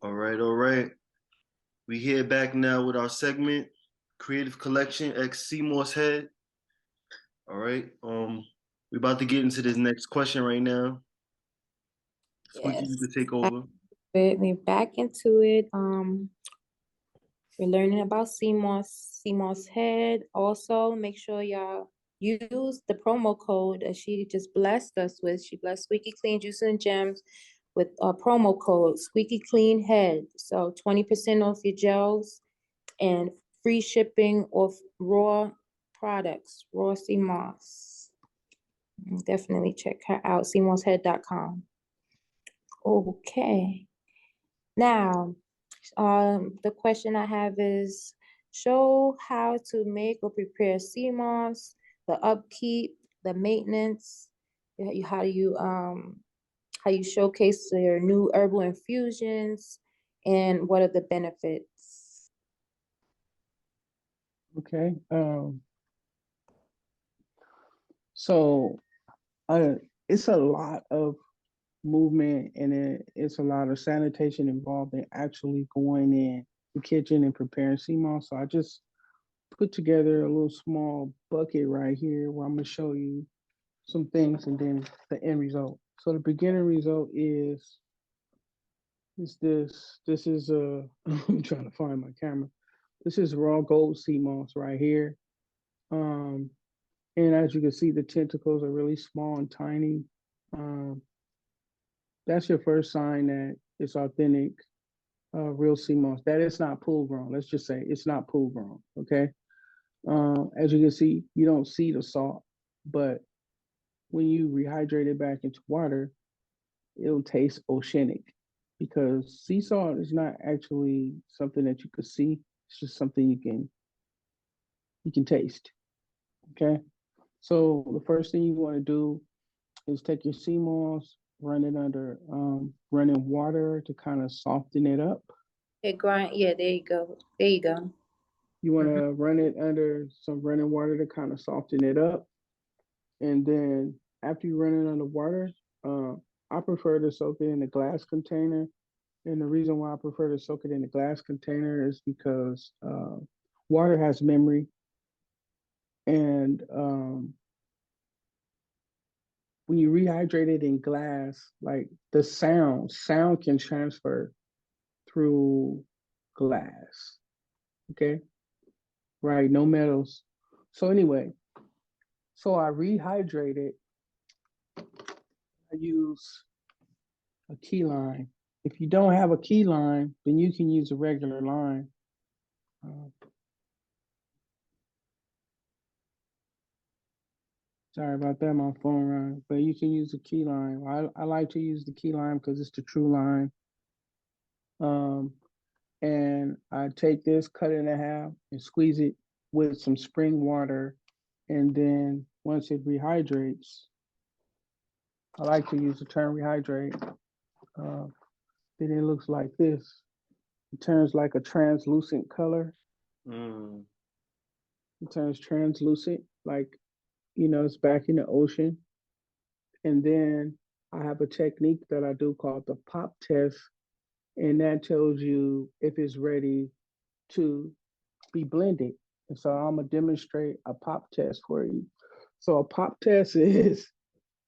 All right, all right. We here back now with our segment, Creative Collection X CMOSS. All right. We're about to get into this next question right now. Squeaky, you Yes. could take over. We're back into it. We're learning about SeamossHead. Also, make sure y'all use the promo code that she just blessed us with. She blessed Squeaky Clean Juice and Gems with a promo code Squeaky Clean Head. So 20% off your gels and free shipping of raw products, raw CMOS. Definitely check her out, seamosshead.com. Okay. Now, the question I have is, show how to make or prepare CMOS, the upkeep, the maintenance, how you showcase your new herbal infusions, and what are the benefits? Okay. So it's a lot of movement, and it's a lot of sanitation involved in actually going in the kitchen and preparing CMOS. So I just put together a little small bucket right here where I'm going to show you some things and then the end result. So the beginning result is this. This is I'm trying to find my camera. This is raw gold CMOS right here. And as you can see, the tentacles are really small and tiny. That's your first sign that it's authentic, real CMOS. That it's not pool grown. Let's just say it's not pool grown, okay? As you can see, you don't see the salt, but when you rehydrate it back into water, it'll taste oceanic, because sea salt is not actually something that you could see. It's just something you can taste, okay? So the first thing you want to do is take your CMOS, run it under running water to kind of soften it up. Yeah, there you go. There you go. You want to run it under some running water to kind of soften it up. And then after you run it under water, I prefer to soak it in a glass container. And the reason why I prefer to soak it in a glass container is because water has memory. And when you rehydrate it in glass, like the sound can transfer through glass. Okay. Right. No metals. So anyway, so I rehydrate it. I use a key lime. If you don't have a key lime, then you can use a regular lime. Sorry about that, my phone rang, but you can use a key lime. I like to use the key lime because it's the true lime. And I take this, cut it in half, and squeeze it with some spring water. And then once it rehydrates, I like to use the term rehydrate. Then it looks like this. It turns like a translucent color. It turns translucent, like, you know, it's back in the ocean. And then I have a technique that I do called the pop test. And that tells you if it's ready to be blended. And so I'm gonna demonstrate a pop test for you. So a pop test is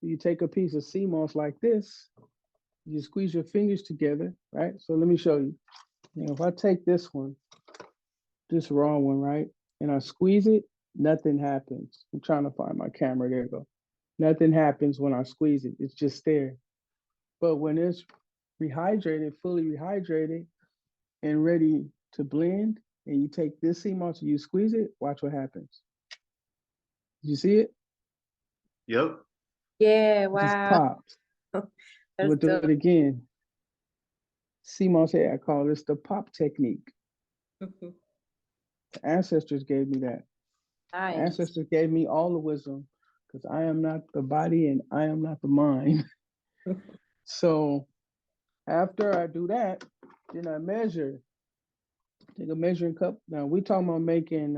you take a piece of CMOS like this, you squeeze your fingers together, right? So let me show you. You know, if I take this one, this raw one, right, and I squeeze it, nothing happens. I'm trying to find my camera. There you go. Nothing happens when I squeeze it. It's just there. But when it's rehydrated, fully rehydrated, and ready to blend, and you take this CMOS and you squeeze it, watch what happens. Did you see it? Yep. Yeah, It just wow. popped. We'll do it again. CMOSS, I call this the pop technique. The ancestors gave me that. Nice. The ancestors gave me all the wisdom, because I am not the body and I am not the mind. So after I do that, then I measure. Take a measuring cup. Now we're talking about making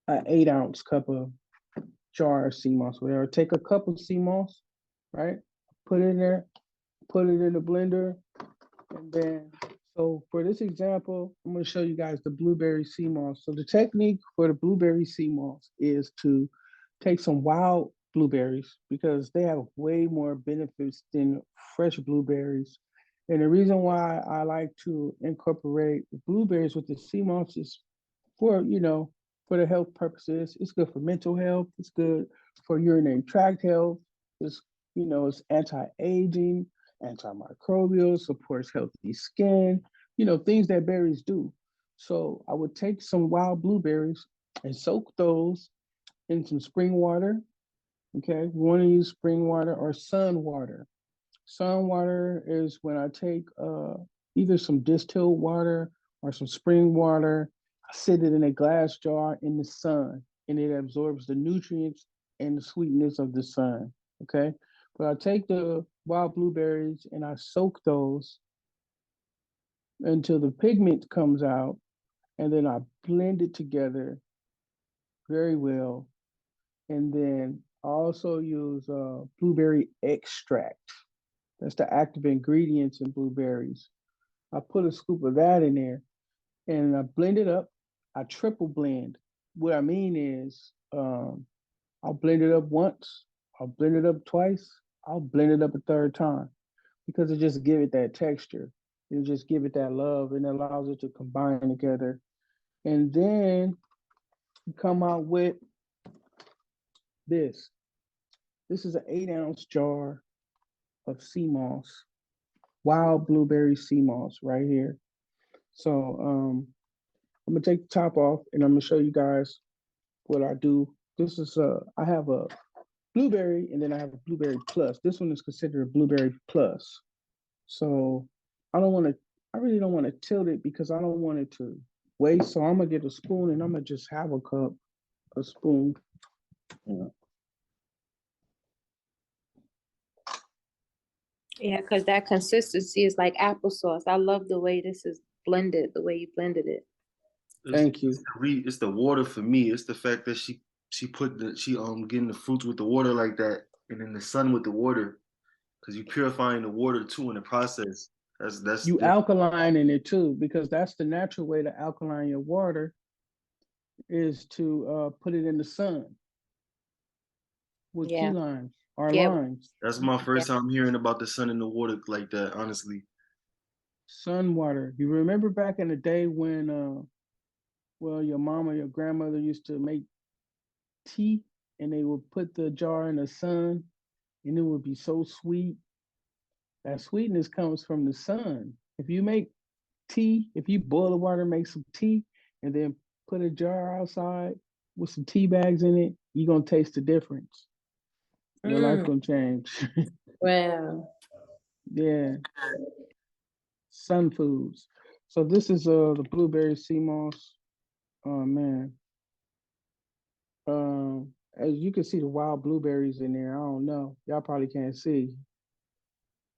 an 8-ounce cup of jar of CMOS, whatever. Take a cup of CMOS, right? Put it in there, put it in the blender, And then, so for this example, I'm going to show you guys the blueberry sea moss. So the technique for the blueberry sea moss is to take some wild blueberries because they have way more benefits than fresh blueberries. And the reason why I like to incorporate blueberries with the sea moss is for, for the health purposes. It's good for mental health. It's good for urinary tract health. It's, it's anti-aging, antimicrobial, supports healthy skin, things that berries do. So I would take some wild blueberries and soak those in some spring water. Okay, we want to use spring water or sun water. Sun water is when I take either some distilled water or some spring water, I sit it in a glass jar in the sun, and it absorbs the nutrients and the sweetness of the sun. Okay, but I take the wild blueberries and I soak those until the pigment comes out, and then I blend it together very well. And then I also use blueberry extract. That's the active ingredients in blueberries. I put a scoop of that in there and I blend it up. I triple blend. What I mean is, I'll blend it up once, I'll blend it up twice, I'll blend it up a third time because it just give it that texture. It just give it that love and allows it to combine together. And then you come out with this. This is an 8-ounce jar of sea moss, wild blueberry sea moss right here. So I'm gonna take the top off and I'm gonna show you guys what I do. This is I have a blueberry and then I have a blueberry plus. This one is considered a blueberry plus. So I really don't want to tilt it because I don't want it to waste. So I'm gonna get a spoon and I'm gonna just have a spoon. Yeah, because that consistency is like applesauce. I love the way this is blended, the way you blended it. Thank you. It's the water for me. It's the fact that she getting the fruits with the water like that, and then the sun with the water, because you purifying the water too in the process. You alkaline in it too, because that's the natural way to alkaline your water is to put it in the sun with key limes or limes. That's my first time hearing about the sun in the water like that, honestly. Sun water. You remember back in the day when your mom or your grandmother used to make tea and they would put the jar in the sun and it would be so sweet. That sweetness comes from the sun. If you make tea, if you boil the water, make some tea, and then put a jar outside with some tea bags in it, you're gonna taste the difference. Your life gonna change. Wow. Yeah. Sun foods. So this is the blueberry sea moss. Oh man. As you can see the wild blueberries in there. I don't know. Y'all probably can't see.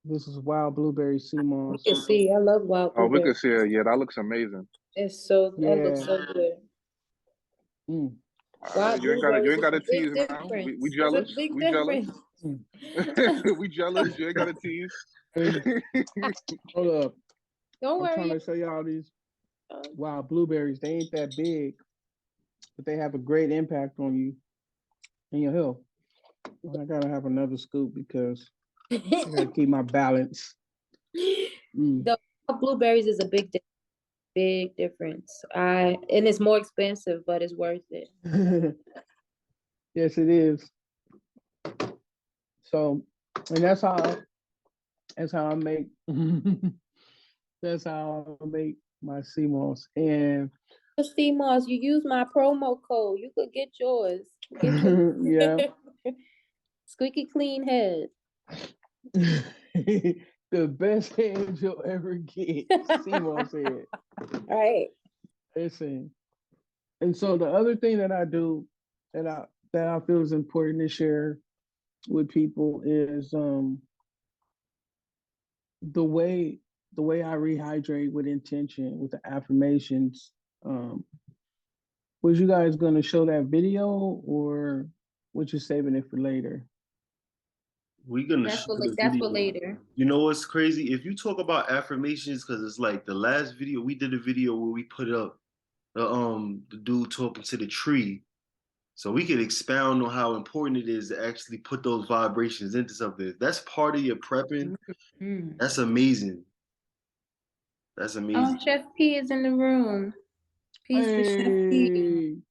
This is wild blueberry sea moss. You can see, I love wild blueberries. Oh, we can see it. Yeah, that looks amazing. That looks so good. You ain't got to tease now. We jealous. We jealous. We jealous. You ain't got to tease. Hold up. Don't worry. I'm trying to show y'all these wild blueberries. They ain't that big, but they have a great impact on you and your health. I gotta have another scoop because I gotta keep my balance. The blueberries is a big difference. And it's more expensive, but it's worth it. Yes, it is. So, and that's how I make that's how I make my sea moss. And sea moss, you use my promo code, you could get yours. Yeah. Squeaky clean head. The best head you'll ever get. Seamoss head. Right. Listen. And so the other thing that I do that I feel is important to share with people is the way I rehydrate with intention with the affirmations. Was you guys gonna show that video or was you saving it for later? We're gonna That's shoot for the that's for video. later. You know what's crazy? If you talk about affirmations, because it's like the last video we did a video where we put up the dude talking to the tree. So we could expound on how important it is to actually put those vibrations into something. If that's part of your prepping, Mm. that's amazing. That's Oh, amazing. Chef P is in the room. Peace to Chef P.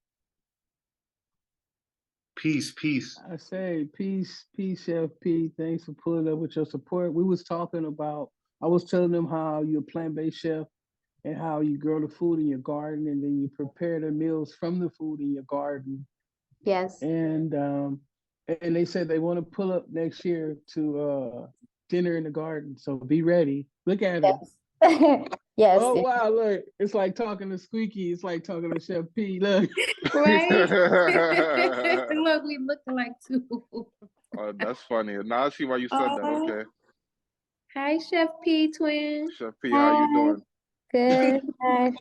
Peace, peace. I say peace, Chef P. Thanks for pulling up with your support. We was talking about, I was telling them how you're a plant-based chef and how you grow the food in your garden and then you prepare the meals from the food in your garden. Yes. And they said they want to pull up next year to dinner in the garden. So be ready. Look at her. Yes. Yes. Oh wow, look, it's like talking to Squeaky, it's like talking to Chef P. Look. Right? Look, we look alike too. Oh, that's funny. Now I see why you said that. Okay. Hi, Chef P twin. Chef P, how you doing? Good. Hi.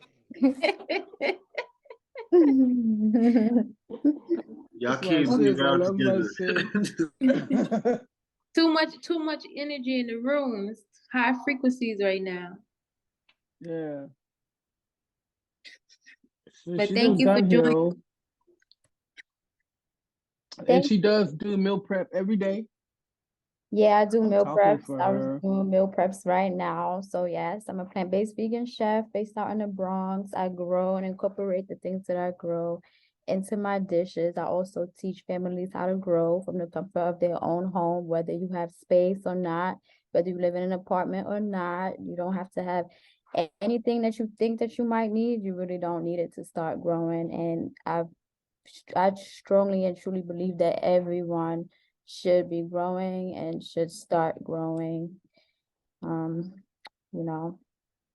Y'all kids be around together. Too much energy in the room. It's high frequencies right now. Yeah. So but thank you for joining. And she does do meal prep every day. Yeah, I do meal preps. I'm doing meal preps right now. So yes, I'm a plant-based vegan chef based out in the Bronx. I grow and incorporate the things that I grow into my dishes. I also teach families how to grow from the comfort of their own home, whether you have space or not, whether you live in an apartment or not. You don't have to have anything that you think that you might need. You really don't need it to start growing. And I strongly and truly believe that everyone should be growing and should start growing. You know.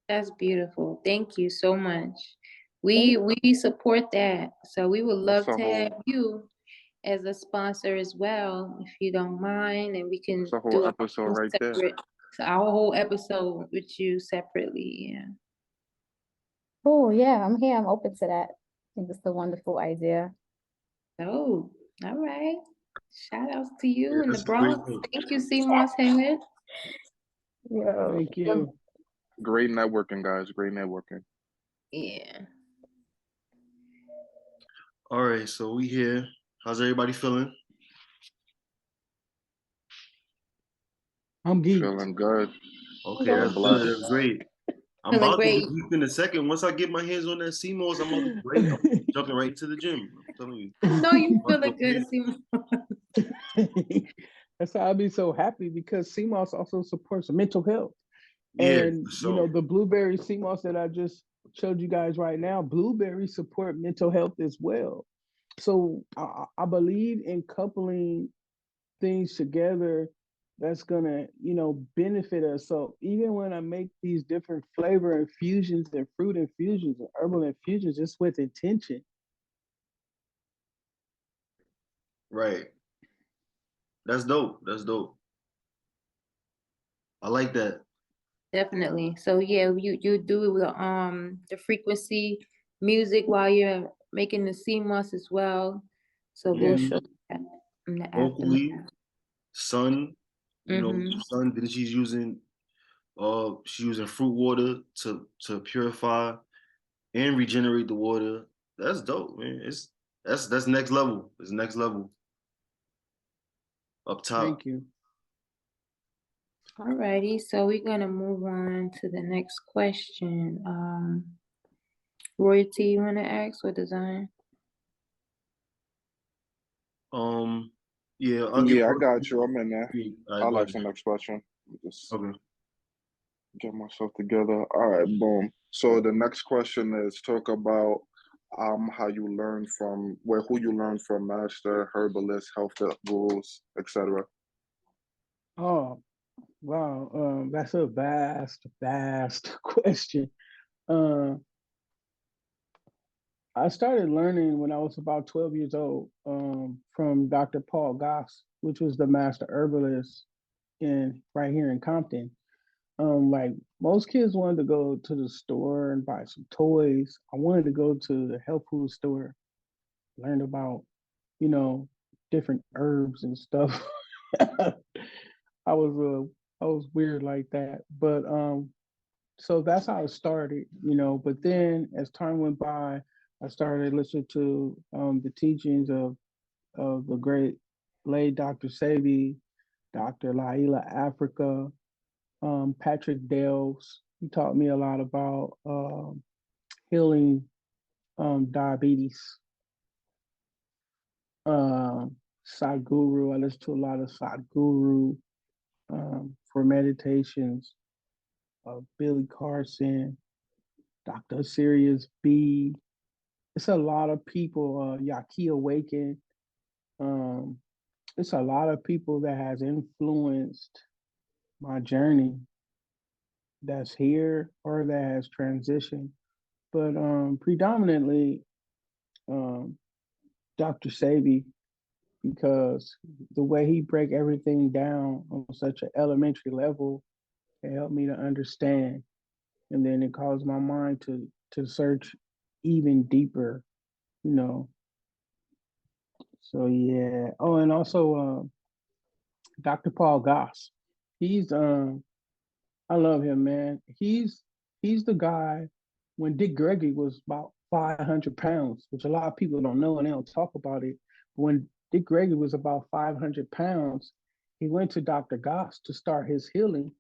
That's beautiful. Thank you so much. We support that. So we would love to have you as a sponsor as well, if you don't mind, and we can do a whole episode right there. Our whole episode with you separately. Yeah. Oh yeah, I'm here. I'm open to that. I think it's a wonderful idea. Oh, all right. Shout outs to you in the Bronx. Thank you, SeamossHead. Yeah. Thank you. Great networking, guys. Great networking. Yeah. All right, so we here. How's everybody feeling? I'm geeked. Feeling good. Okay, that's good. That's great. I'm about to get geeked in a second. Once I get my hands on that seamoss, I'm jumping right into the gym. I'm telling you. I know you feeling good, seamoss. That's why I'll be so happy, because seamoss also supports mental health. Yeah, and you know, the blueberry seamoss that I just showed you guys right now, blueberries support mental health as well. So I believe in coupling things together that's gonna, you know, benefit us. So even when I make these different flavor infusions and fruit infusions and herbal infusions, it's with intention. Right. That's dope. That's dope. I like that. Definitely. So yeah, you do the frequency music while you're making the seamoss as well. So we'll show that in the Vocally, sun, you know, sun. Then she's using fruit water to purify and regenerate the water. That's dope, man. That's next level. It's next level. Up top. Thank you. Alrighty, so we're gonna move on to the next question. Royalty, you wanna ask or design? Yeah, I got you. I'm in there. I'll ask the next question. Just get myself together. All right, boom. So the next question is talk about how you learn from who you learn from, master, herbalist, health gurus, etc. Oh, wow. That's a vast question. I started learning when I was about 12 years old from Dr. Paul Goss, which was the master herbalist right here in Compton. Like most kids wanted to go to the store and buy some toys. I wanted to go to the health food store, learn about, you know, different herbs and stuff. I was weird like that. But so that's how it started, But then as time went by, I started listening to the teachings of the great late Dr. Sebi, Dr. Laila Africa, Patrick Dales. He taught me a lot about healing diabetes. Sadhguru, I listen to a lot of Sadhguru for meditations. Billy Carson, Dr. Sirius B. It's a lot of people, Yaki Awaken. It's a lot of people that has influenced my journey that's here or that has transitioned. But predominantly Dr. Sebi, because the way he break everything down on such an elementary level, it helped me to understand. And then it caused my mind to search even deeper, you know. So yeah. Oh, and also Dr. Paul Goss. He's I love him, man. He's the guy when Dick Gregory was about 500 pounds, which a lot of people don't know and they don't talk about it. When Dick Gregory was about 500 pounds, he went to Dr. Goss to start his healing.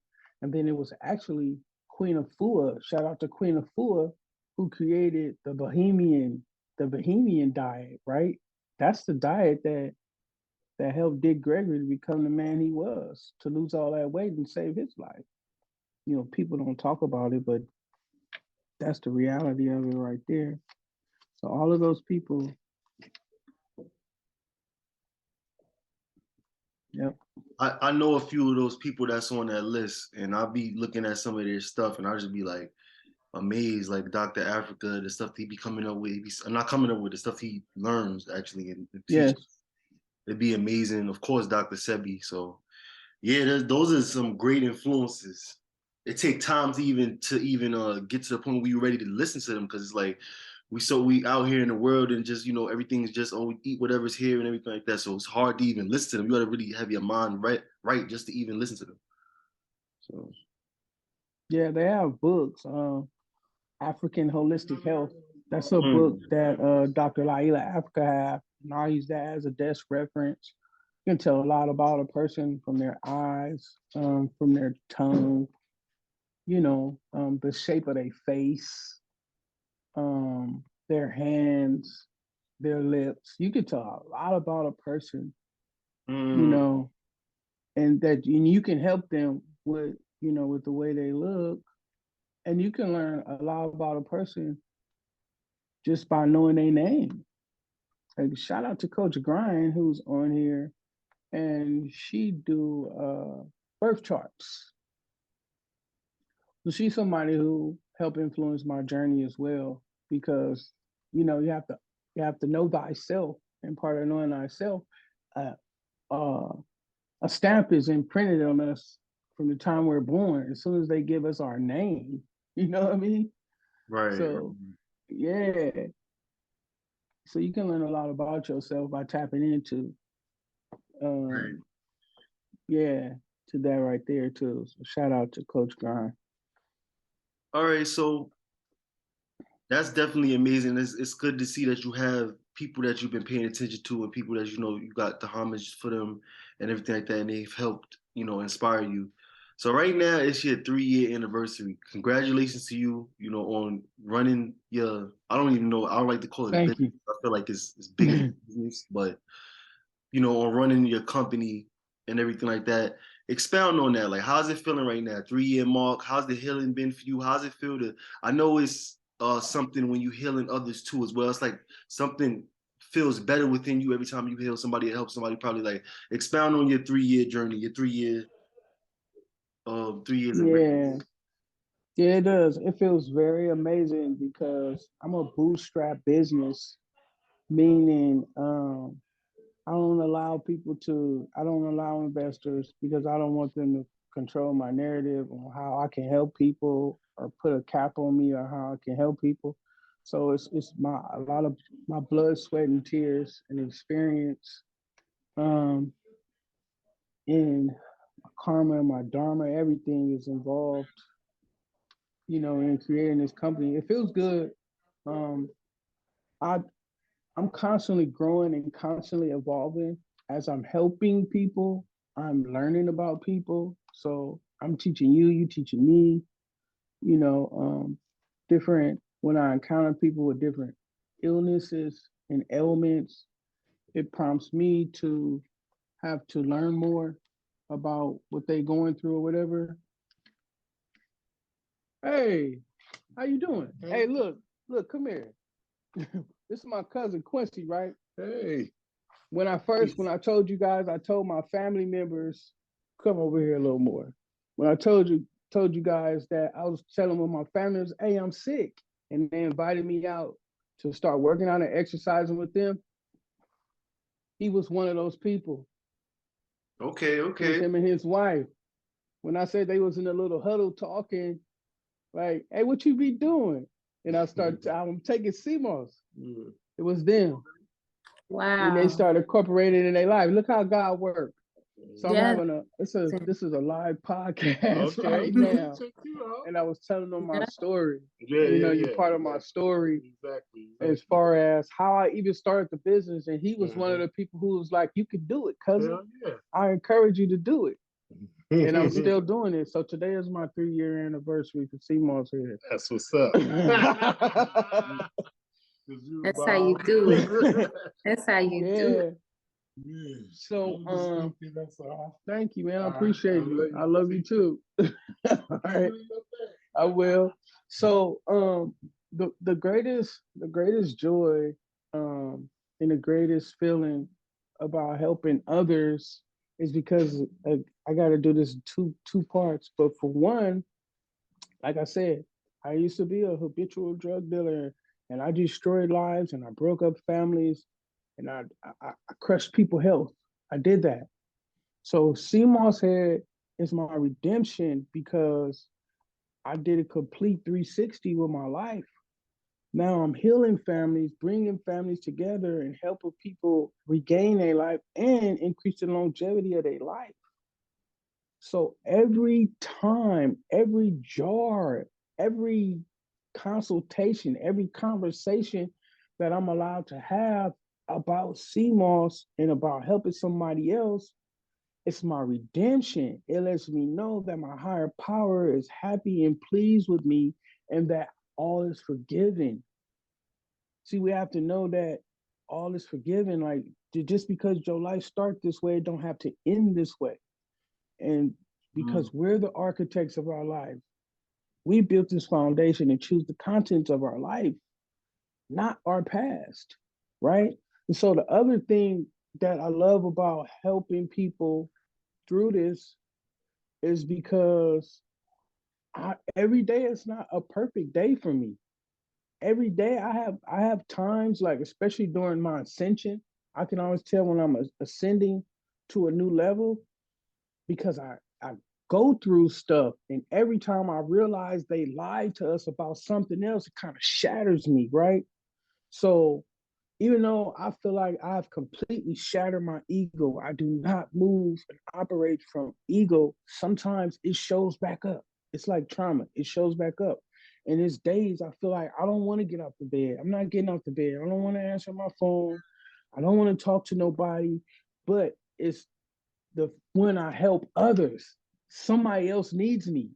And then it was actually Queen Afua, shout out to Queen Afua, who created the Bohemian diet, right? That's the diet that helped Dick Gregory to become the man he was, to lose all that weight and save his life. People don't talk about it, but that's the reality of it right there. So all of those people, yep. I know a few of those people that's on that list, and I'll be looking at some of their stuff, and I'll just be like amazed, like Dr. Africa, the stuff he be coming up with. I'm not coming up with the stuff he learns actually and teaches. Yes. It'd be amazing. Of course, Dr. Sebi. So yeah, those are some great influences. It take time to even get to the point where you're ready to listen to them, because it's like we out here in the world and just everything is just we eat whatever's here and everything like that. So it's hard to even listen to them. You got to really have your mind right just to even listen to them. So yeah, they have books. African Holistic Health. That's a book that Dr. Laila Africa have, and I use that as a desk reference. You can tell a lot about a person from their eyes, from their tongue, the shape of their face, their hands, their lips. You can tell a lot about a person, and you can help them with the way they look, and you can learn a lot about a person just by knowing their name. Like, shout out to Coach Grind who's on here, and she do birth charts. So she's somebody who helped influence my journey as well, because you have to know thyself, and part of knowing thyself, a stamp is imprinted on us from the time we're born. As soon as they give us our name, you know what I mean? right. So yeah. So you can learn a lot about yourself by tapping into Right. yeah, to that right there too. So shout out to Coach Grind. All right, so that's definitely amazing. It's good to see that you have people that you've been paying attention to and people that you got the homage for them and everything like that, and they've helped inspire you. So right now it's your 3-year anniversary. Congratulations to you, on running your. I don't even know. I don't like to call it Thank business. you. I feel like it's bigger business, but on running your company and everything like that. Expound on that. Like, how's it feeling right now? 3-year mark. How's the healing been for you? How's it feel to? I know it's something when you healing others too as well. It's like something feels better within you every time you heal somebody, help somebody. Probably like expound on your 3-year journey, your 3 years. 3 years of. Yeah. Yeah, it does. It feels very amazing because I'm a bootstrap business, meaning I don't allow investors, because I don't want them to control my narrative on how I can help people or put a cap on me or how I can help people. So it's a lot of my blood, sweat, and tears and experience, in karma, my dharma, everything is involved, you know, in creating this company. It feels good. I'm constantly growing and constantly evolving. As I'm helping people, I'm learning about people. So I'm teaching you, you teaching me, you know, different, when I encounter people with different illnesses and ailments, it prompts me to have to learn more about what they going through or whatever. Hey, how you doing? Hey, look, come here. This is my cousin Quincy, right? Hey. When I told you guys, I told my family members, come over here a little more. When I told you guys that I was telling my family members, hey, I'm sick. And they invited me out to start working out and exercising with them. He was one of those people. Okay. It was him and his wife. When I said they was in a little huddle talking, like, hey, what you be doing? And I'm taking CMOS. It was them. Wow. And they started incorporating it in their life. Look how God worked. So I'm Yes. having this is a live podcast right now. And I was telling them my story. You're part of my story. Exactly. As far as how I even started the business. And he was one of the people who was like, you could do it, cousin. I encourage you to do it. And I'm still doing it. So today is my 3-year anniversary for SeamossHead. That's what's up. That's how you do it. That's how you do it. So thank you, man. I appreciate you. I love you too. All right. I will. So the greatest joy and the greatest feeling about helping others is because I got to do this two parts. But for one, like I said, I used to be a habitual drug dealer, and I destroyed lives, and I broke up families, and I crushed people's health. I did that. So SeamossHead is my redemption because I did a complete 360 with my life. Now I'm healing families, bringing families together, and helping people regain their life and increase the longevity of their life. So every time, every jar, every consultation, every conversation that I'm allowed to have about CMOS and about helping somebody else, it's my redemption. It lets me know that my higher power is happy and pleased with me and that all is forgiven. See, we have to know that all is forgiven. Like, just because your life starts this way, it don't have to end this way. And because we're the architects of our life, we built this foundation and choose the contents of our life, not our past, right? And so the other thing that I love about helping people through this is because every day is not a perfect day for me. Every day I have times, like especially during my ascension, I can always tell when I'm ascending to a new level because I go through stuff, and every time I realize they lied to us about something else, it kind of shatters me, right? So even though I feel like I've completely shattered my ego, I do not move and operate from ego. Sometimes it shows back up. It's like trauma. It shows back up. And there's days I feel like I don't want to get out the bed. I'm not getting out the bed. I don't want to answer my phone. I don't want to talk to nobody. But it's when I help others, somebody else needs me.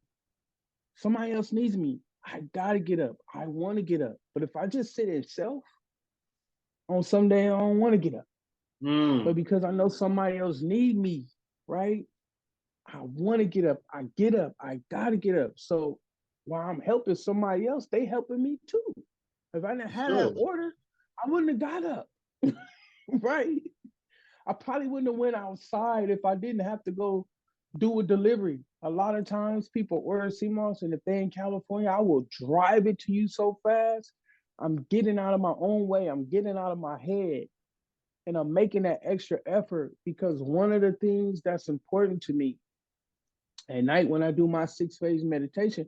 Somebody else needs me. I gotta get up. I want to get up. But if I just sit in self, on some day I don't want to get up. But because I know somebody else need me, right? I want to get up. I get up. I gotta get up. So while I'm helping somebody else, they helping me too. If I didn't have that order, I wouldn't have got up. Right? I probably wouldn't have went outside if I didn't have to go do a delivery. A lot of times people order CMOS, and if they're in California, I will drive it to you so fast. I'm getting out of my own way. I'm getting out of my head. And I'm making that extra effort because one of the things that's important to me at night when I do my 6-phase meditation,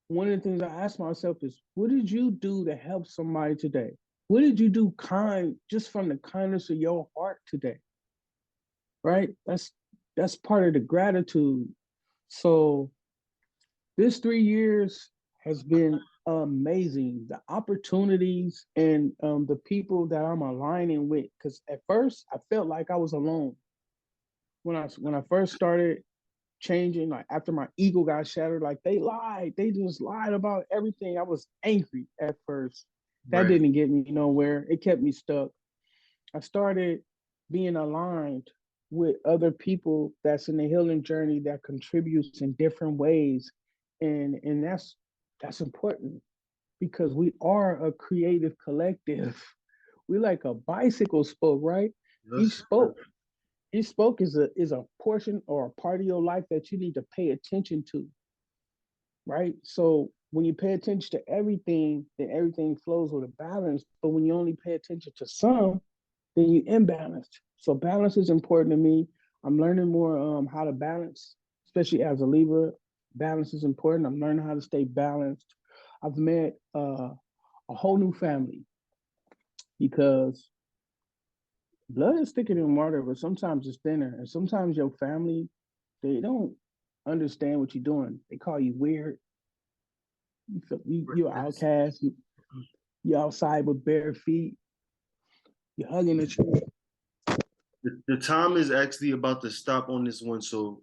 one of the things I ask myself is, what did you do to help somebody today? What did you do just from the kindness of your heart today? Right? that's part of the gratitude. So this 3 years has been amazing. The opportunities and the people that I'm aligning with. Because at first I felt like I was alone. When I first started changing, like after my ego got shattered, like they lied. They just lied about everything. I was angry at first. That didn't get me nowhere. It kept me stuck. I started being aligned with other people that's in the healing journey that contributes in different ways. And that's important because we are a creative collective. We like a bicycle spoke, right? Yes. Each spoke is a portion or a part of your life that you need to pay attention to, right? So when you pay attention to everything, then everything flows with a balance. But when you only pay attention to some, then you imbalanced. So balance is important to me. I'm learning more how to balance, especially as a Libra. Balance is important. I'm learning how to stay balanced. I've met a whole new family because blood is thicker than water, but sometimes it's thinner. And sometimes your family, they don't understand what you're doing. They call you weird. You're outcast. You're outside with bare feet. You're hugging a tree. The time is actually about to stop on this one, so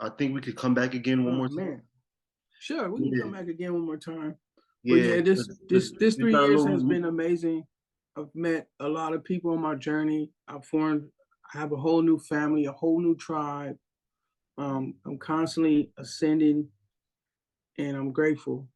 I think we could come back again one more time. Sure, we can come back again one more time. Yeah, but yeah, this 3 years has been amazing. I've met a lot of people on my journey. I have a whole new family, a whole new tribe. I'm constantly ascending, and I'm grateful.